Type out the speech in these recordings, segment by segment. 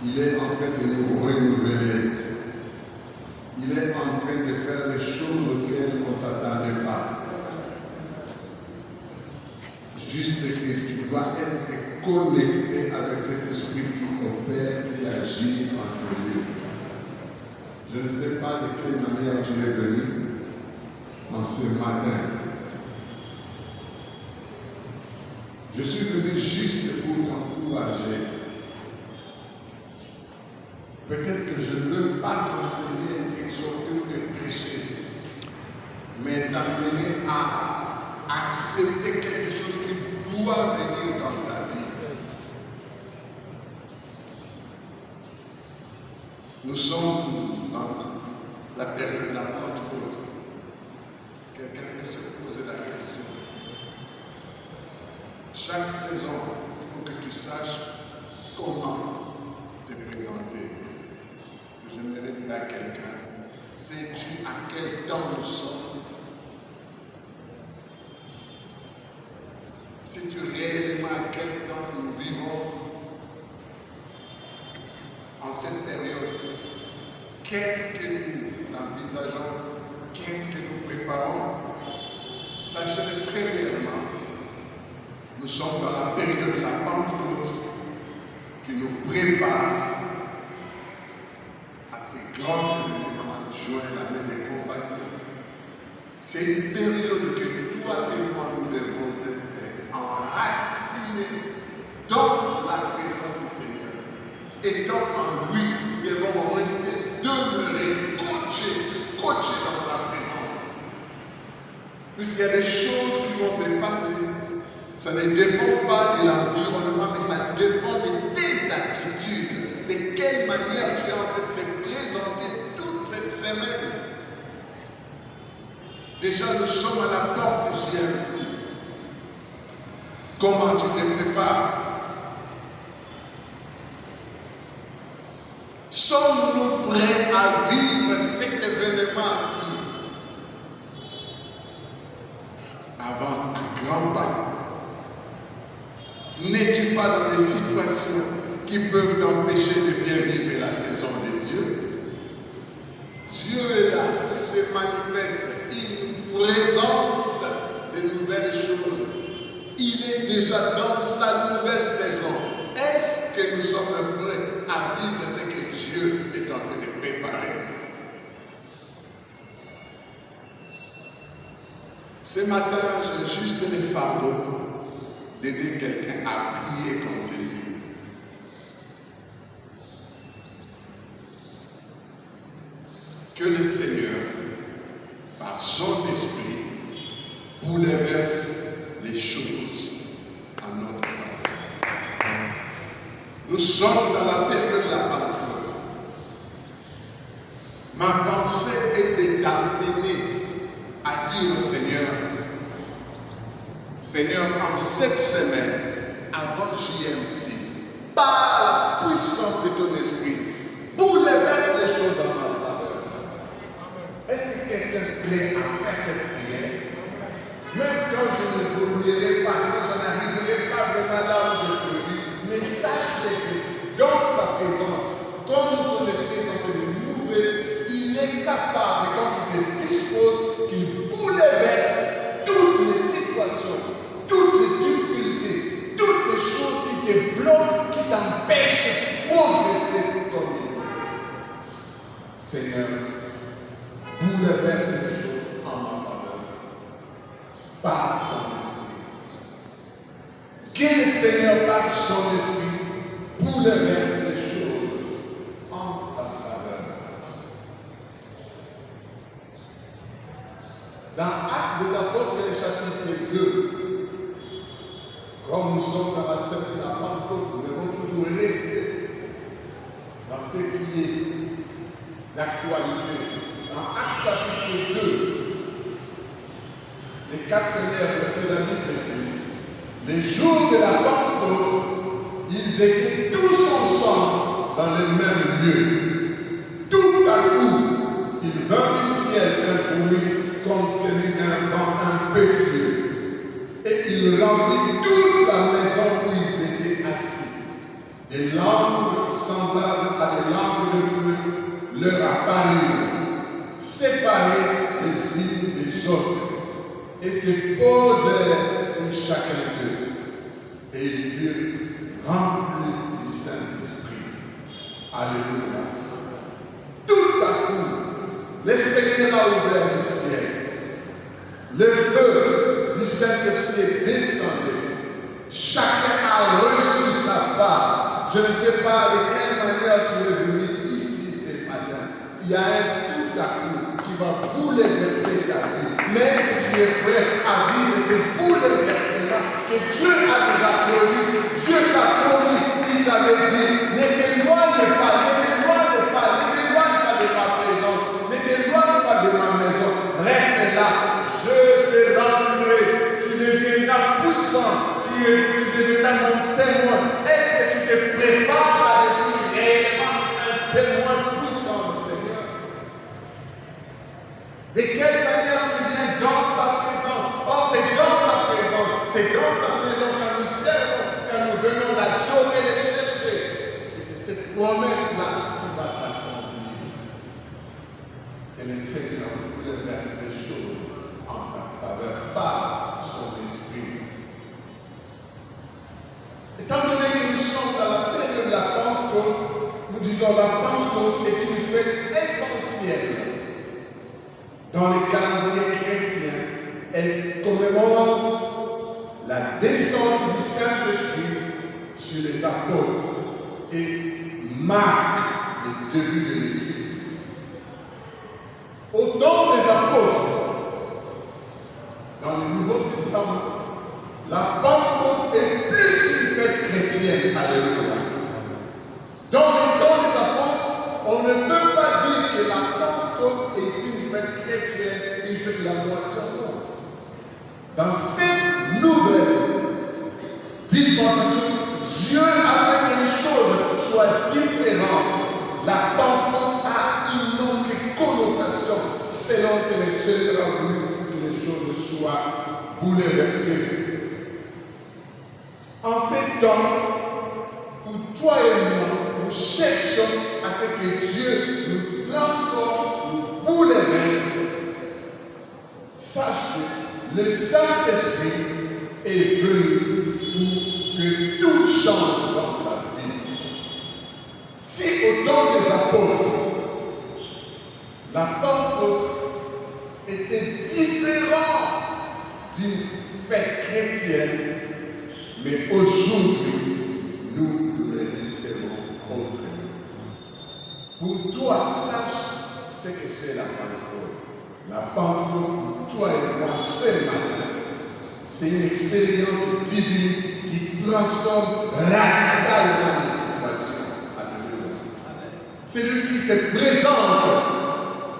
Il est en train de nous renouveler. Il est en train de faire des choses auxquelles on ne s'attendait pas. Juste que tu dois être connecté avec cet esprit qui opère, qui agit en ces lieux. Je ne sais pas de quelle manière tu es venu en ce matin. Je suis venu juste pour t'encourager. Peut-être que je ne veux pas t'enseigner, t'exhorter ou te prêcher, mais t'amener à accepter quelque chose qui doit venir dans ta vie. Nous sommes dans la période de la Pentecôte. Quelqu'un peut se poser la question. Chaque saison, il faut que tu saches comment te présenter. J'aimerais dire à quelqu'un, sais-tu à quel temps nous sommes? Sais-tu réellement à quel temps nous vivons en cette période? Qu'est-ce que nous envisageons? Qu'est-ce que nous préparons? Sachez premièrement, nous sommes dans la période de la Pentecôte qui nous prépare à ces grands événements, juin, l'année des compassions. C'est une période que toi et moi nous devons être enracinés dans la présence du Seigneur. Et donc en lui, nous devons rester demeurés, scotchés dans sa présence. Puisqu'il y a des choses qui vont se passer. Ça ne dépend pas de l'environnement, mais ça dépend de tes attitudes. De quelle manière tu es en train de se présenter toute cette semaine. Déjà, nous sommes à la porte de JMC. Comment tu te prépares? Sommes-nous prêts à vivre cet événement qui avance à grands pas? N'es-tu pas dans des situations qui peuvent t'empêcher de bien vivre la saison de Dieu? Dieu est là, il se manifeste, il nous présente de nouvelles choses. Il est déjà dans sa nouvelle saison. Est-ce que nous sommes prêts à vivre ce que Dieu est en train de préparer? Ce matin, j'ai juste le fardeau d'aider quelqu'un à prier comme ceci. Que le Seigneur, par son esprit, bouleverse les choses en notre faveur. Nous sommes dans la période de la Pentecôte. Ma pensée est de t'amener à dire au Seigneur, Seigneur, en cette semaine, avant JMC, par la puissance de ton esprit, bouleverse les choses en ma faveur. Est-ce que quelqu'un plaît à faire cette prière? Même quand je n'évoluerai pas, quand je n'arriverai pas vraiment là où je peux vivre, mais sache que dans sa présence, comme son esprit est en train de mouver, il est capable, quand il te dispose, qu'il bouleverse toutes les situations, toutes les difficultés, toutes les choses qui te bloquent, qui t'empêchent de progresser pour ton vie. Seigneur, bouleverse les choses en ma faveur. Par ton esprit. Que le Seigneur, par son esprit, bouleverse les choses en ta faveur. Dans Actes des Apôtres, le chapitre 2, comme nous sommes dans la semaine de la Pentecôte, nous devons toujours rester dans ce qui est d'actualité. Dans Actes chapitre 2, les 4 premiers versets de la Bible disent, les jours de la Pentecôte, ils étaient tous ensemble dans le même lieu. Tout à coup, il vint du ciel un bruit comme celui d'un vent impétueux. Et il remplit toute la maison où ils étaient assis. Des langues semblables à des langues de feu leur apparurent, séparées les unes des autres, et se posèrent sur chacun d'eux. Et ils furent remplis du Saint-Esprit. Alléluia. Tout à coup, le Seigneur a ouvert le ciel. Le feu du Saint-Esprit est descendu. Chacun a reçu sa part. Je ne sais pas de quelle manière tu es venu ici ce matin. Il y a un tout à coup qui va bouleverser ta vie. Mais si tu es prêt à vivre ce bouleversement que Dieu a déjà promis, Dieu t'a promis, il t'avait dit, ne t'éloigne pas de ma présence, ne t'éloigne pas de ma maison, reste là, je te rendrai, tu deviendras puissant, tu deviendras mon témoin. Est-ce que tu te prépares à devenir réellement un témoin puissant du Seigneur? De quelle manière tu viens dans sa présence? Oh, c'est dans sa présence, c'est dans sa maison quand nous servons, quand nous venons l'adorer, le chercher. Et c'est cette promesse-là qui va s'accomplir. Et le Seigneur bouleverse les choses en ta faveur par son esprit. Étant donné que nous sommes dans la période de la Pentecôte, nous disons la Pentecôte est une fête essentielle dans les calendriers chrétiens. Elle commémore la descente du Saint-Esprit sur les apôtres et marque le début de l'Église. Au temps des apôtres, dans le Nouveau Testament, la Pentecôte est plus qu'une fête chrétienne. Alléluia. Dans le temps des apôtres, on ne peut pas dire que la Pentecôte est une fête chrétienne, une fête de la moisson. Dans cette nouvelle dispensation, Dieu a fait que les choses soient différentes. La Pentecôte a une autre connotation selon que le Seigneur a voulu que les choses soient bouleversées. En ces temps où toi et moi, nous cherchons à ce que Dieu nous transforme, nous bouleverse, sache que le Saint-Esprit est venu pour que tout change dans ta vie. Si au temps des apôtres, la Pentecôte était différente d'une fête chrétienne, mais aujourd'hui, nous le recevons autrement. Pour toi, sache ce que c'est la Pentecôte. La Pentecôte, pour toi et moi, ce matin, c'est une expérience divine qui transforme radicalement les situations. Alléluia. C'est lui qui se présente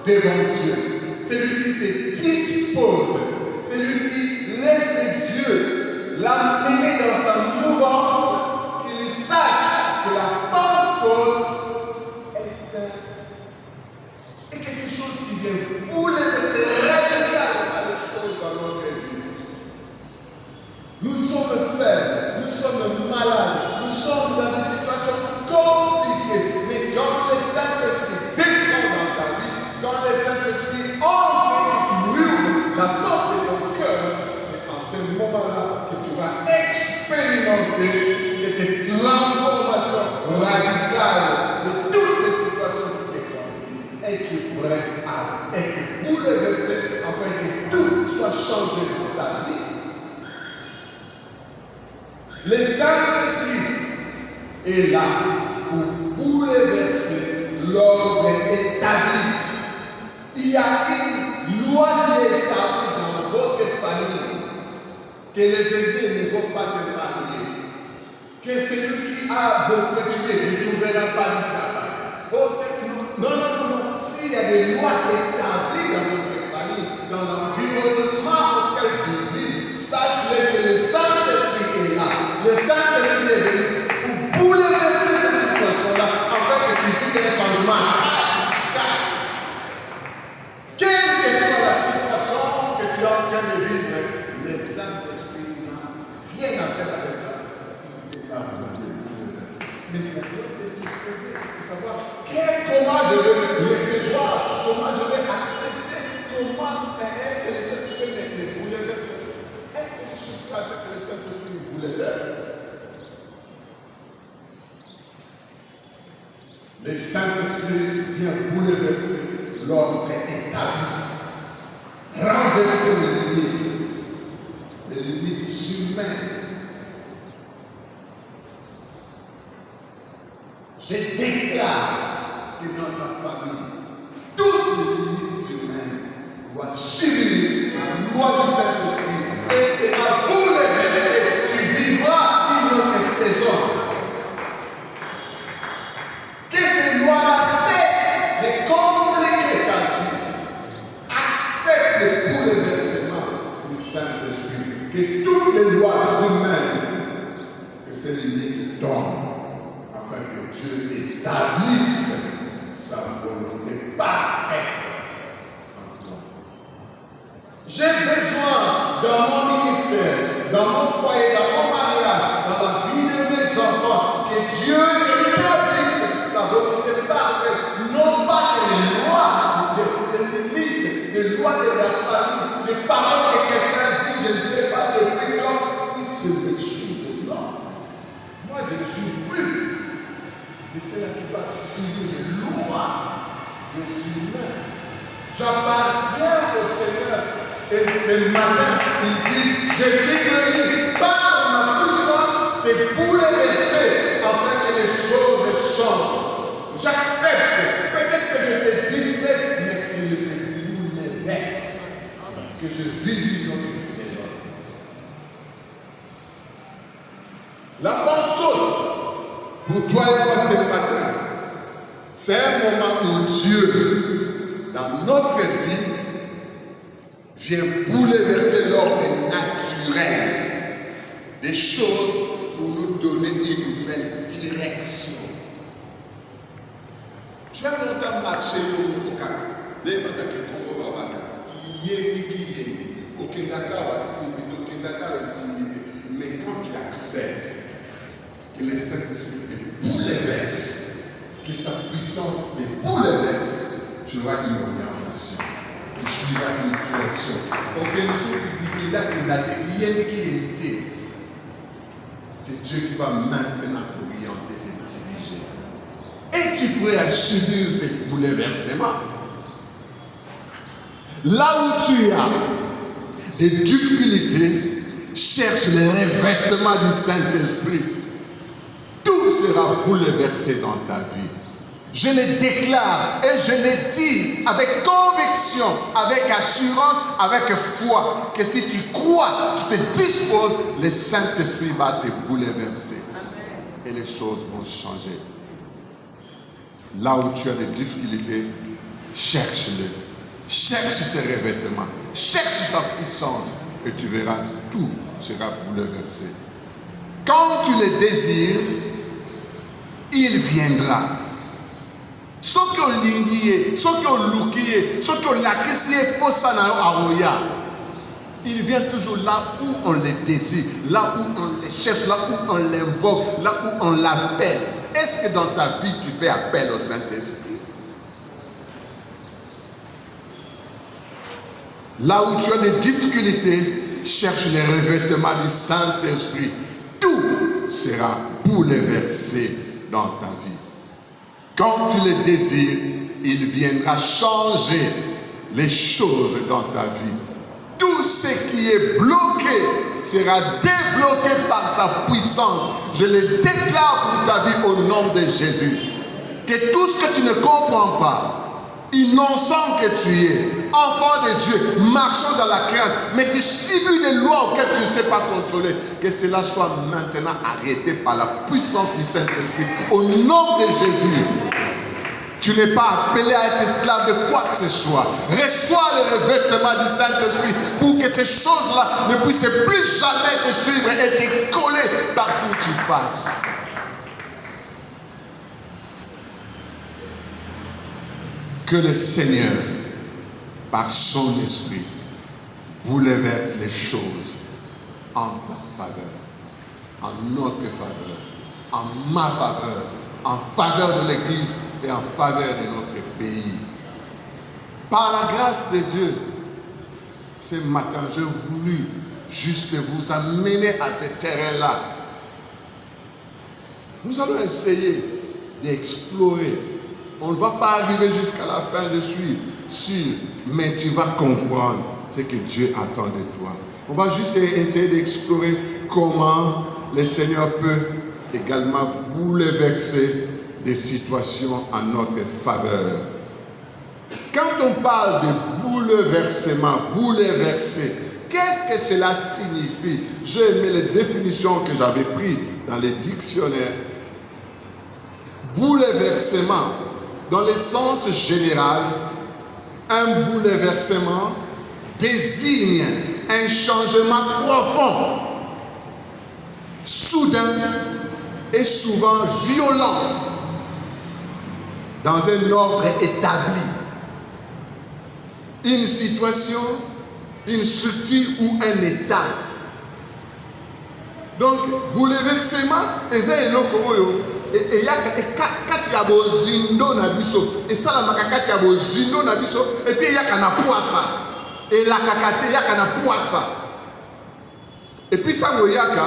devant Dieu. C'est lui qui se dispose. C'est lui qui laisse Dieu l'amener dans sa mouvance, qu'il sache que la Pentecôte est quelque chose qui vient bouleverser radicalement les choses dans notre vie. Nous sommes faibles, nous sommes malades, nous sommes dans des situations compliquées, mais quand le Saint-Esprit descend dans ta vie, quand le Saint-Esprit entre et tu ouvres la porte de ton cœur, c'est en ce moment-là que tu vas expérimenter cette transformation radicale de toutes les situations qui te compliquent. Et tu pourrais être bouleversé afin que tout soit changé dans ta vie. Le Saint-Esprit est là pour bouleverser l'ordre établi. Il y a une loi qui est établie dans votre famille, que les aînés ne vont pas se marier, que celui qui a beaucoup étudié ne trouvera pas du travail. Oh, non. S'il y a des lois établies dans votre famille, dans l'environnement auquel tu vis, sache-le que le Saint-Esprit est là. Le Saint-Esprit est venu pour bouleverser cette situation-là, afin que tu vives un changement radical. Quelle que soit la situation que tu es en train de vivre, le Saint-Esprit n'a rien à faire avec ça. Le dois être disposé pour savoir comment je vais recevoir, comment je vais accepter, comment est-ce que le Saint-Esprit me bouleverse. Est-ce que je suis prêt à ce que le Saint-Esprit me bouleverse? Le Saint-Esprit vient bouleverser l'ordre établi, renverser les limites humaines. Je déclare que dans ta famille, toutes les limites humaines doivent subir la loi du Saint-Esprit et c'est à bouleverser. Tu vivras une autre saison. Que ces lois-là cessent de compliquer ta vie. Accepte le bouleversement du Saint-Esprit. Que toutes les lois humaines, que ces limites tombent, afin que Dieu établisse sa volonté parfaite en toi. J'ai besoin dans mon ministère, dans mon foyer, dans mon mariage, dans la vie de mes enfants, que Dieu établisse sa volonté parfaite, non pas que les lois, les limites, les lois de la famille, les paroles que quelqu'un dit, je ne sais pas depuis quand, il se me soude là. Moi, je ne suis plus. Et c'est là qui va signer les lois des humains. J'appartiens au Seigneur. Et ce matin, il dit, je suis venu par ma puissance te bouleverser afin que les choses changent. J'accepte. Peut-être que je te distrais, mais qu'il me bouleverse. Que je vive dans les saisons. La Pentecôte, pour toi et moi ce matin, c'est un moment où Dieu, dans notre vie, vient bouleverser l'ordre naturel des choses pour nous donner une nouvelle direction. Tu as longtemps marché au Kaka, des batailles qui ont mais quand tu acceptes que le Saint-Esprit te bouleverse, que sa puissance te bouleverse, tu auras une orientation. Tu suivras une direction. C'est Dieu qui va maintenant orienter, te diriger. Es-tu prêt à subir ces bouleversements? Là où tu as des difficultés, cherche les revêtements du Saint-Esprit. Tout sera bouleversé dans ta vie. Je le déclare et je le dis avec conviction, avec assurance, avec foi, que si tu crois, tu te disposes, le Saint-Esprit va te bouleverser. Et les choses vont changer. Là où tu as des difficultés, cherche-le. Cherche ses revêtements. Cherche sa puissance. Et tu verras, tout sera bouleversé. Quand tu le désires, il viendra. Ce que l'inguier, ce que l'oukier, ce que l'akissier posana aroya, il vient toujours là où on le désire, là où on le cherche, là où on l'invoque, là où on l'appelle. Est-ce que dans ta vie tu fais appel au Saint-Esprit? Là où tu as des difficultés, cherche les revêtements du Saint-Esprit. Tout sera bouleversé dans ta vie. Quand tu le désires, il viendra changer les choses dans ta vie. Tout ce qui est bloqué sera débloqué par sa puissance. Je le déclare pour ta vie au nom de Jésus. Que tout ce que tu ne comprends pas, innocent que tu es, enfant de Dieu, marchant dans la crainte, mais tu subis des lois auxquelles tu ne sais pas contrôler, que cela soit maintenant arrêté par la puissance du Saint-Esprit. Au nom de Jésus, tu n'es pas appelé à être esclave de quoi que ce soit. Reçois le revêtement du Saint-Esprit pour que ces choses-là ne puissent plus jamais te suivre et te coller partout où tu passes. Que le Seigneur, par son esprit, bouleverse les choses en ta faveur, en notre faveur, en ma faveur, en faveur de l'Église et en faveur de notre pays. Par la grâce de Dieu, ce matin, j'ai voulu juste vous amener à ce terrain-là. Nous allons essayer d'explorer. On ne va pas arriver jusqu'à la fin, je suis sûr, mais tu vas comprendre ce que Dieu attend de toi. On va juste essayer d'explorer comment le Seigneur peut également bouleverser des situations en notre faveur. Quand on parle de bouleversement, bouleverser, qu'est-ce que cela signifie? J'ai aimé les définitions que j'avais prises dans les dictionnaires. Bouleversement, dans le sens général, un bouleversement désigne un changement profond, soudain et souvent violent dans un ordre établi. Une situation, une structure ou un état. Donc, bouleversement, et ça est et il y a katia bozindo na biso et ça la makakatia bozindo na biso et puis il y a kana poisa et la kakate ya kana poisa et puis ça moyaka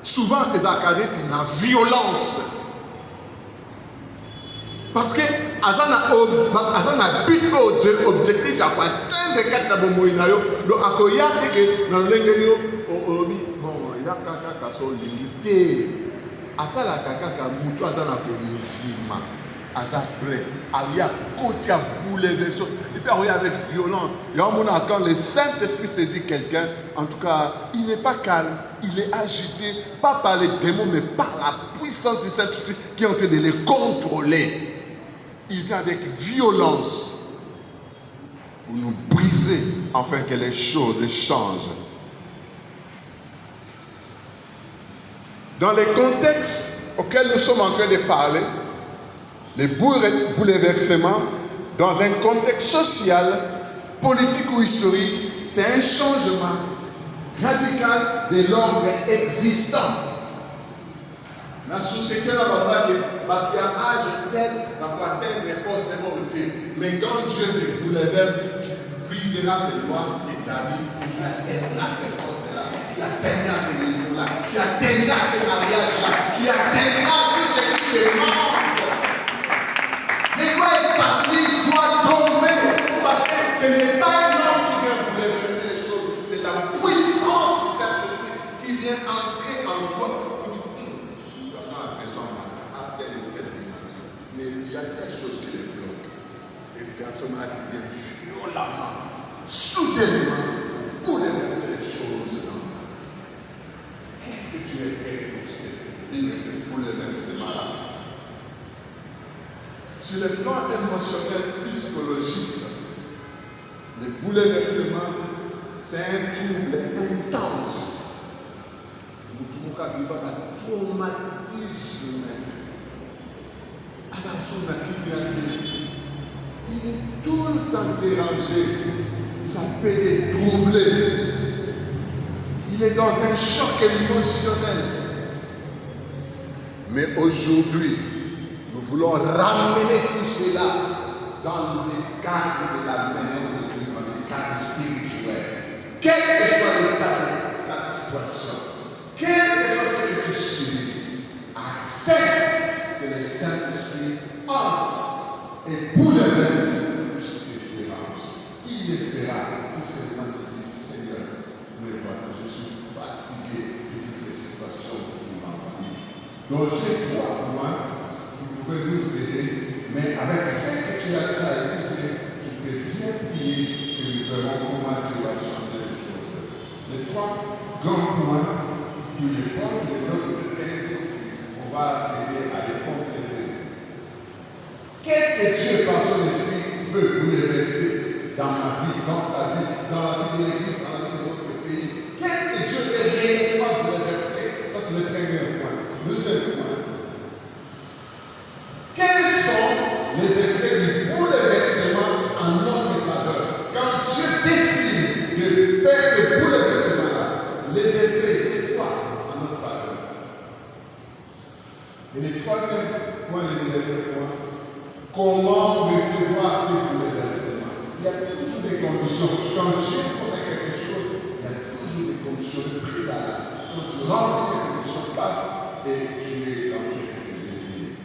souvent les académiques na violence parce que azana but objectif à atteindre kata bomoina yo donc akoya que dans l'engeli bon il y a kaka so limité. Atalaka kaka mutu azana konzima aza prêt alia côté à bouleverser et puis arrive avec violence. Et quand le Saint-Esprit saisit quelqu'un, en tout cas, il n'est pas calme, il est agité, pas par les démons, mais par la puissance du Saint-Esprit qui est en train de les contrôler. Il vient avec violence pour nous briser afin que les choses changent. Dans les contextes auxquels nous sommes en train de parler, les bouleversements, dans un contexte social, politique ou historique, c'est un changement radical de l'ordre existant. La société là va faire âge tel, va atteindre les postes de moralité. Mais quand Dieu te bouleverse, tu briseras ses lois établies, tu atteindras ces postes-là, tu atteindras ces niveaux-là, tu atteindras ces mariages-là, tu atteindras tout ce qui te manque. Les lois établies doivent tomber parce que ce n'est pas un homme qui vient bouleverser les choses, c'est la puissance du Saint-Esprit qui vient entrer en toi. Mais il y a quelque chose qui les bloque. Et c'est à ce moment-là qu'ils viennent violemment, soudainement, bouleverser les choses. Qu'est-ce que tu es prêt pour vivre ce bouleversement-là? Sur le plan émotionnel, psychologique, le bouleversement, c'est un trouble intense. Nous avons un traumatisme. Il est tout le temps dérangé, ça peut le troubler. Il est dans un choc émotionnel. Mais aujourd'hui, nous voulons ramener tout cela dans le cadre de la maison de Dieu, dans le cadre spirituel. Quel que soit l'état de ta situation, quel que soit ce que tu subis, accepte que le Saint-Esprit entre et bouleverse tout ce qui te dérange. Il le fera si seulement tu dis Seigneur, mais voici, je suis fatigué de toutes les situations qui m'envahissent. Donc je crois, moi, vous pouvez nous aider, mais avec ce que tu as déjà écouté, tu peux bien prier que nous verrons comment tu vas changer les choses. Les trois grands points, tu les portes, tu les donnes peut-être, on va t'aider à les compléter. Qu'est-ce que Dieu, par son esprit, veut bouleverser dans ma vie, dans ta vie, dans la vie de l'Église, dans la vie de votre pays? Qu'est-ce que Dieu veut réellement bouleverser? Ça, c'est le premier point. Le deuxième point. Quels sont les effets du bouleversement en notre faveur? Quand Dieu décide de faire ce bouleversement-là, les effets, c'est quoi en notre faveur? Et le troisième point, le dernier point, comment recevoir ces bouleversements? Il y a toujours des conditions. Quand Dieu promet quelque chose, il y a toujours des conditions de préalable. Quand tu remplis ces conditions, paf, et tu es dans ce que tu désires.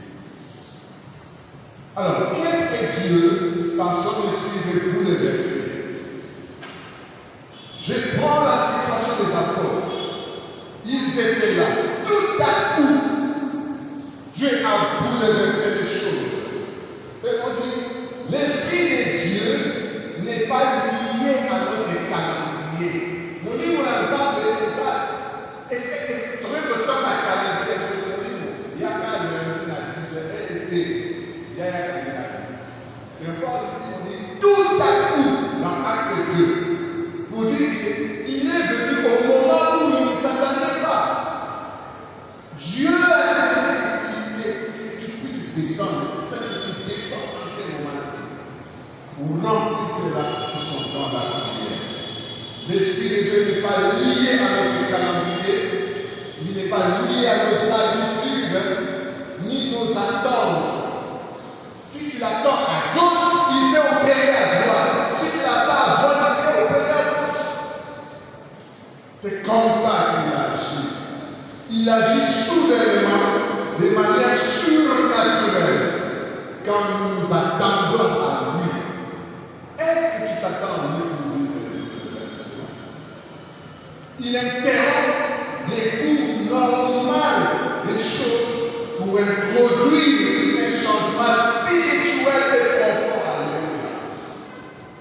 Alors, qu'est-ce que Dieu, par son esprit, veut bouleverser? Je prends la situation des apôtres. Ils étaient là. Tout à coup, Dieu a bouleversé les choses. Et on dit, l'Esprit de Dieu n'est pas lié à notre calendrier. Mon livre, l'ensemble est ça. Et trouver que ça, ma calendrier, c'est mon livre. Il y a qu'un lundi à 10h, il y a un lundi. Et voir ici, on dit, tout à coup, dans Acte 2, pour dire qu'il est venu au moment où il ne s'attendait pas. Dieu a décidé que tu puisses descendre. C'est que tu descends dans ces moments-ci pour remplir cela qui sont dans la prière. L'Esprit de Dieu n'est pas lié à notre calendrier, il n'est pas lié à nos habitudes, ni nos attentes. Si tu l'attends à gauche, il peut opérer à droite. Si tu l'attends à droite, il peut opérer à gauche. C'est comme ça qu'il agit. Il agit soudainement, de manière surnaturelle, quand nous nous attendons à lui. Est-ce que tu t'attends à lui pour vivre le versement? Il interrompt les cours normaux des choses pour introduire un changement spirituel et profond à lui.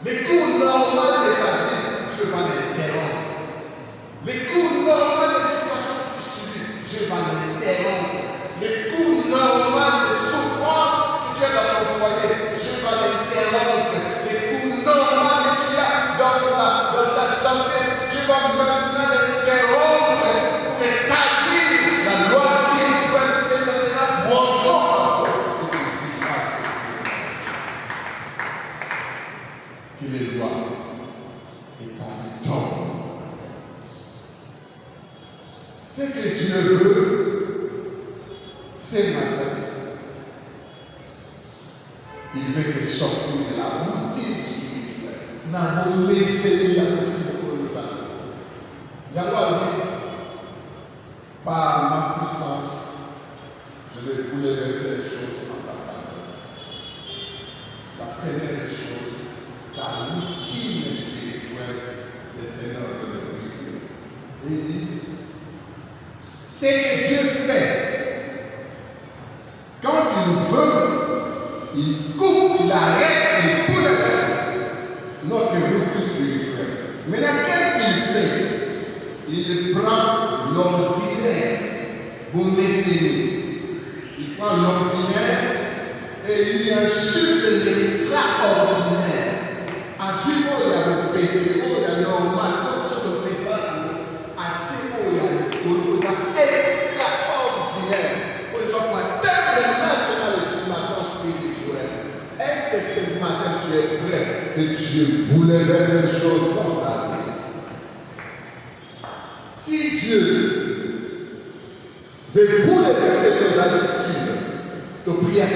Les cours normaux de ta vie, Dieu va l'interrompre. Les cours normaux des situations que tu subis, Dieu va l'interrompre. Les cours normaux des souffrances que tu as dans ton foyer, Dieu va l'interrompre. Les cours normaux que tu as dans ta santé, Dieu va maintenant l'interrompre pour établir la loi spirituelle et ça sera bon. Que les lois établissent ton. Ce que Dieu veut, c'est maintenant. Il veut que sortir de la routine spirituelle. N'a pas laissé la routine de nous. Par ma puissance, je vais bouleverser les choses en ta parole. La première des choses, la routine spirituelle des Seigneurs de l'Église. Il dit, c'est que Dieu fait. Quand il veut, il coupe, il arrête, il bouleverse notre routine spirituelle. Maintenant, qu'est-ce qu'il fait? Il prend l'ordinaire pour m'essayer. Il prend l'ordinaire et il insulte l'extraordinaire. À suivre, il y a le pétrole, il y a le normal, tout ce que fait ça. À suivre, il y a le extraordinaire. Pour les gens qui tellement maintenant l'estimation spirituelle. Est-ce que ce matin tu es prêt que Dieu bouleverse les choses dans ta vie? Si Dieu veut bouleverser tes habitudes, de prier à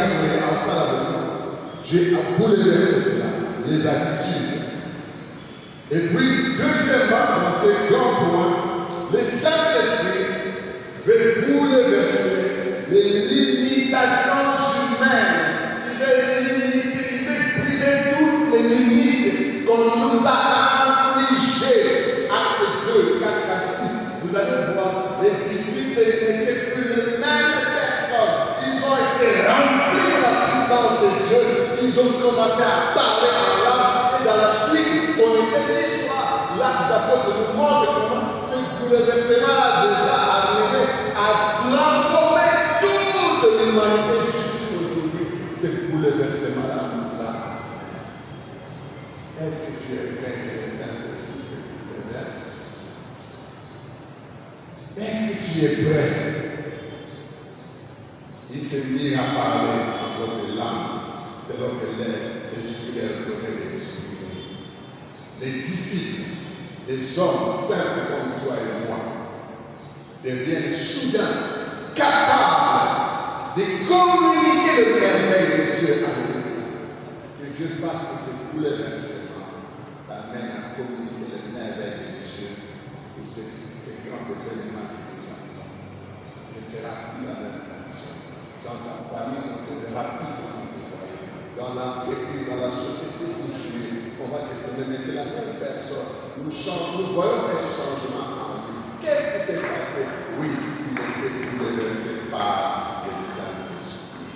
Dieu a bouleversé cela, les habitudes. Et puis, deuxièmement, dans ces grands points, le Saint-Esprit veut bouleverser les limitations humaines. Il veut briser toutes les limites qu'on nous a infligées. Acte 2, 4 à 6. Vous allez voir, les disciples n'étaient plus les mêmes personnes. Ils ont été remplis de la puissance de Dieu. Ils ont commencé à parler en langue. Et dans la suite, vous connaissez l'histoire. Là, les apôtres nous montrent comment ce bouleversement a déjà amené à transformer toute l'humanité jusqu'aujourd'hui. Ce bouleversement-là nous a amené. Est-ce que tu es prêt que les Saint-Esprit te bouleverse? Est-ce que tu es prêt? Il s'est mis à parler en d'autres langues. C'est là que l'Esprit leur donnait d'exprimer. Les disciples, les hommes simples comme toi et moi, deviennent soudain capables communiquer le merveille de Dieu. Alléluia. Que Dieu fasse que ces bouleversements t'amènent à communiquer le merveille de Dieu pour ces grands événements que nous attendons. Ce ne sera plus la même personne. Dans ta famille, on ne te verra plus comme on te voyait. Dans l'entreprise, dans la société où tu es, on va se connaître, mais c'est la même personne. Nous voyons un changement en lui. Qu'est-ce qui s'est passé? Oui, il était bouleversé par le Saint-Esprit.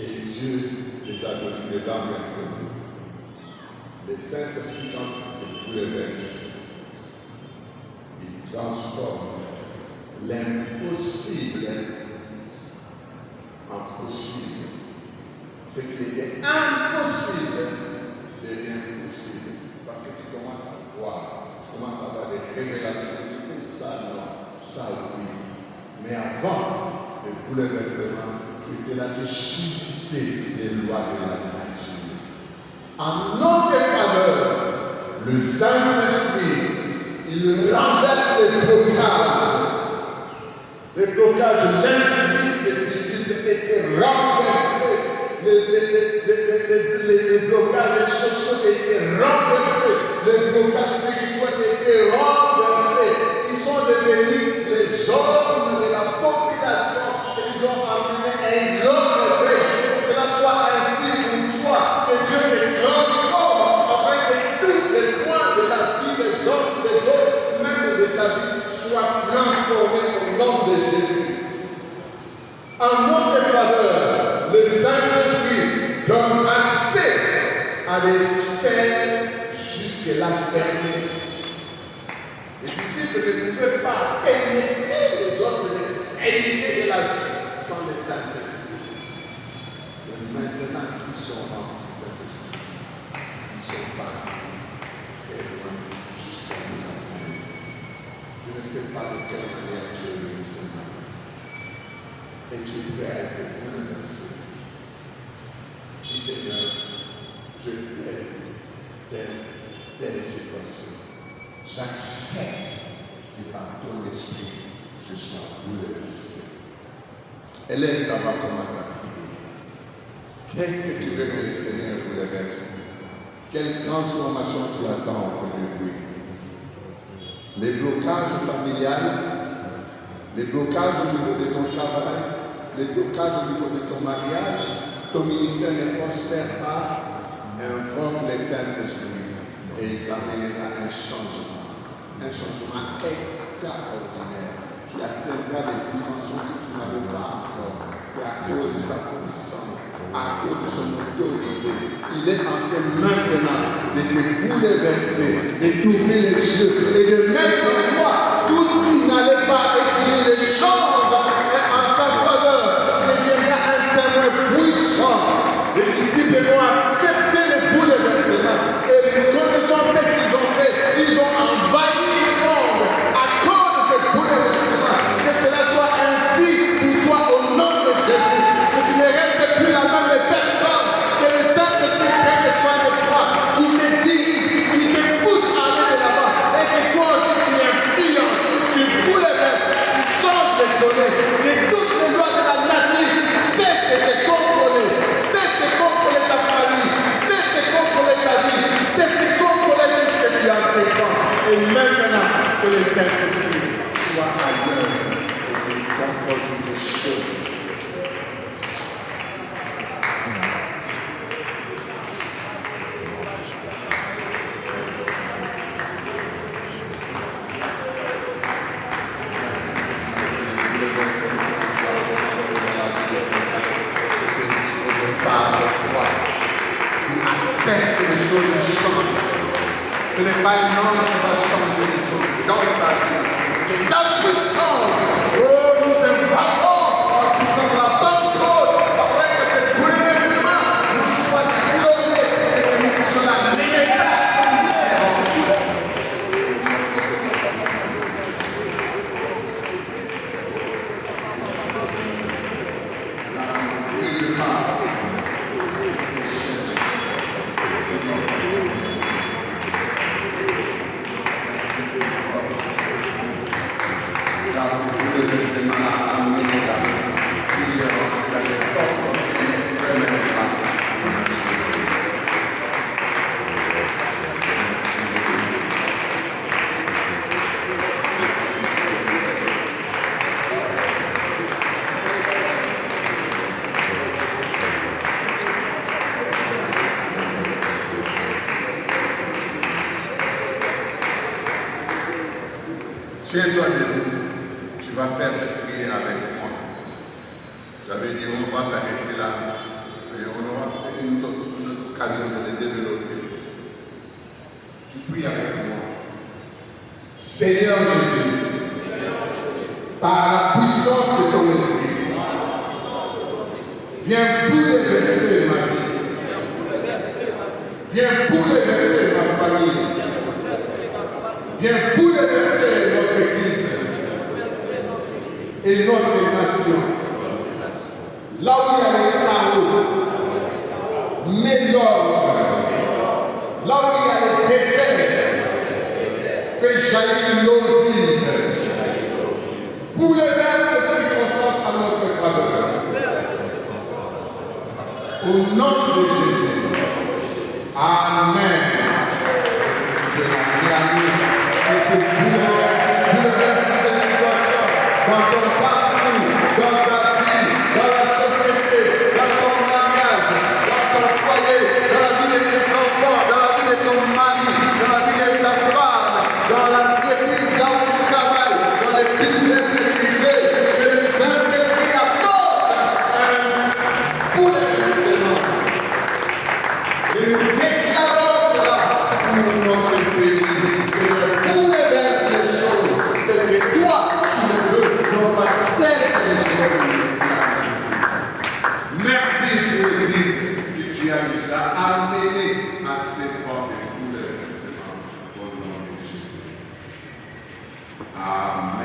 Et Dieu les a donné des langues inconnues. Le Saint-Esprit, quand il bouleverse, il transforme l'impossible en possible. Ce qui était impossible devient possible. Parce que tu commences à voir, tu commences à avoir des révélations. Tu dis ça, non, ça, oui. Mais avant le bouleversement, tu étais là, tu subissais les lois de la nature. En notre faveur, le Saint-Esprit, il renverse les blocages. Les blocages linguistiques des disciples étaient renversés. Les blocages sociaux étaient renversés. Les blocages spirituels étaient renversés. Ils sont devenus les hommes de la population. Et ils ont amené un grand réveil. Que cela soit ainsi pour toi. Que Dieu te transforme afin que tous les points de la vie des hommes, des autres, même de ta vie, soient transformés au nom de Jésus. En notre faveur, le Saint-Esprit donne accès à des sphères jusque-là fermées. Les disciples ne pouvaient pas pénétrer les autres extrémités de la vie sans le Saint-Esprit. Et maintenant qu'ils sont remplis du Saint-Esprit, ils sont partis très loin jusqu'à nous atteindre. Je ne sais pas de quelle manière Dieu est venu ce matin. Et tu es prêt à être bouleversé. Dis Seigneur, je paie telle situation. J'accepte que par ton esprit, je sois bouleversé. Élève ta voix, commence à prier. Qu'est-ce que tu veux que le Seigneur bouleverse? Quelle transformation tu attends pour lui? Les blocages familiales, les blocages au niveau de ton travail, les blocages au niveau de ton mariage, ton ministère ne prospère pas, invoque le Saint-Esprit et il t'amènera un changement extraordinaire qui atteindra des dimensions que tu n'avais pas encore. C'est à cause de sa puissance, à cause de son autorité. Il est en train maintenant de te bouleverser, de t'ouvrir les yeux et de mettre en toi tout ce qui n'allait pas et qui les change en ta faveur. Deviendra un témoin puissant. Les disciples vont accepter le bouleversement et connaissant ce qu'ils ont fait, ils ont envahi le monde à cause de ce bouleversement. Que cela soit ainsi pour toi au nom de Jésus. Que tu ne restes plus la même personne. Que le Saint-Esprit prenne soin de toi, qui te dirige, qui te pousse à aller de l'avant et que toi aussi tu influences, tu bouleverses, tu changes de données. Que toutes les lois de la nature cessent de te contrôler, cessent de contrôler ta famille, cessent de contrôler ta vie, cessent de contrôler tout ce que tu as entreprends. Et maintenant que le Saint-Esprit soit à l'heure et qu'il contrôle toutes les choses. Accepte que les choses changent. Ce n'est pas un homme qui va changer les choses dans sa vie. C'est ta puissance. Oh, nous invoquons la puissance de la Pentecôte afin que ce bouleversement nous soit glorieux et que nous puissions la mener là. Tiens-toi debout, tu vas faire cette prière avec moi. J'avais dit, on va s'arrêter là et on aura une autre occasion de le développer. Tu pries avec moi. Seigneur Jésus, par la puissance de ton esprit, viens bouleverser ma vie. Viens bouleverser ma famille. Viens bouleverser notre Église et notre nation. Là où il y a les chaos, mets l'ordre. Là où il y a les déserts, fais jaillir l'eau vive. Bouleverse les circonstances à notre faveur. Au nom de Jésus. Amen. Bouleverse les situations dans ton parcours, dans ta vie, dans la société, dans ton mariage, dans ton foyer, dans la vie de tes enfants, dans la vie de ton mari, dans la vie de ta femme, dans l'entreprise, là où tu travailles, dans les business privés, que le Saint-Esprit apporte un bouleversement. Et nous déclarons cela pour notre pays. Seigneur, bouleverse les choses telles que toi tu le veux, non pas telles que les choses. Merci pour l'Église que tu as déjà amenée à ces formes de bouleversement au nom de Jésus. Amen.